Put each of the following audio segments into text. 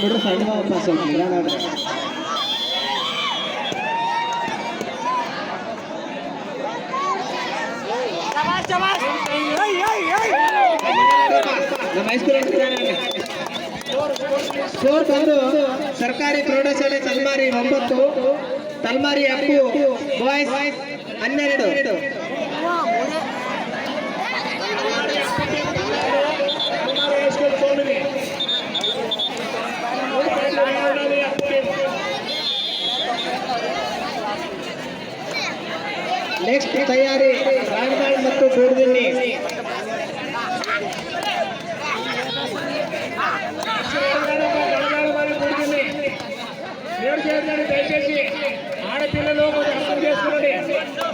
ಬಂದ್ಬಿಟ್ರೆ ಸಣ್ಣ ವಾಪಸ್ ಹೋಗ್ತೀರಾ ನೋಡ್ರಿ. ನಮ್ಮ ಹೈಸ್ಕೂಲ್ ಸ್ಕೋರ್ ಬಂದು ಸರ್ಕಾರಿ ಪ್ರೌಢಶಾಲೆ ತಲ್ಮಾರಿ 9, ತಲ್ಮಾರಿ ಅಪ್ಪು ಬಾಯ್ಸ್ 12. ನೆಕ್ಸ್ಟ್ ತಯಾರಿ ರಾಣಗಾಳ್ ಮತ್ತು ಗೂಡದಿನ್ನಿ. దయచేసి ఆడపిల్లలు అర్థం చేసుకోండి,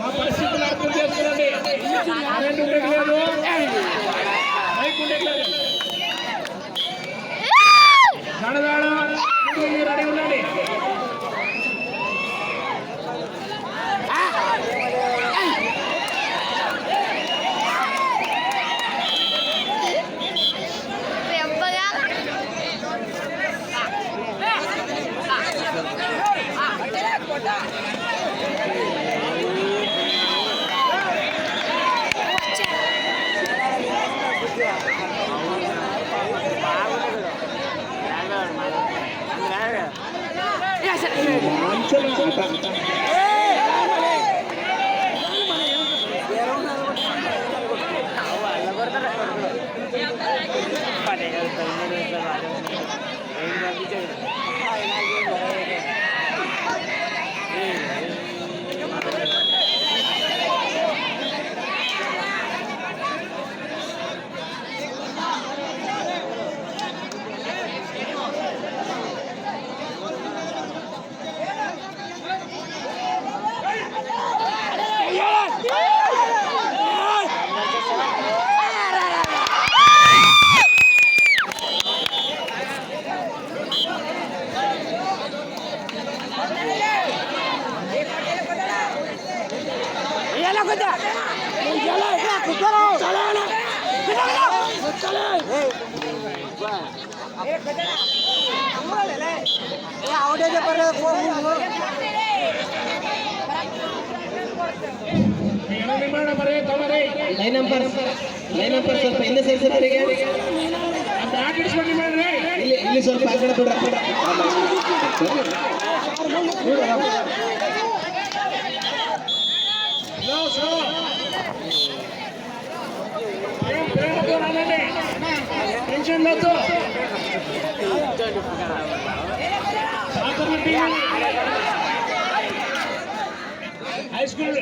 ఆ పరిస్థితులు అర్థం చేసుకోండి. కరెంట్ ఉండట్లేదు, బైక్ ఉండట్లేదు. రెడీ ఉండండి. ಲೈನ್ ನಂಬರ್ ಸ್ವಲ್ಪ ಹಿಂದೆ ಸೇರಿಸೋರಿಗೆ ಇಲ್ಲಿ ಸ್ವಲ್ಪ ಆ ಕಡೆ ಬಿಡ್ರ. హైస్కూల్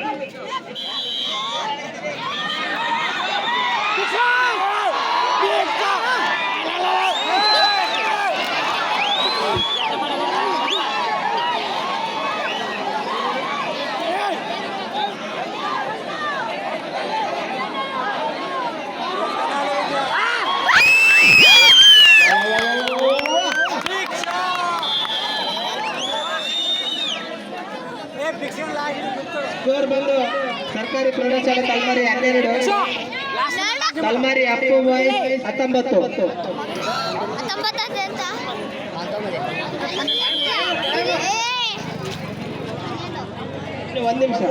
ಸ್ಕೋರ್ ಬಂದು ಸರ್ಕಾರಿ ಪ್ರೌಢಶಾಲೆ ತಲ್ಮಾರಿ 12, ತಲ್ಮಾರಿ ಅಪ್ಪು ಬಾಯ್ಸ್ 19. ಒಂದು ನಿಮಿಷ.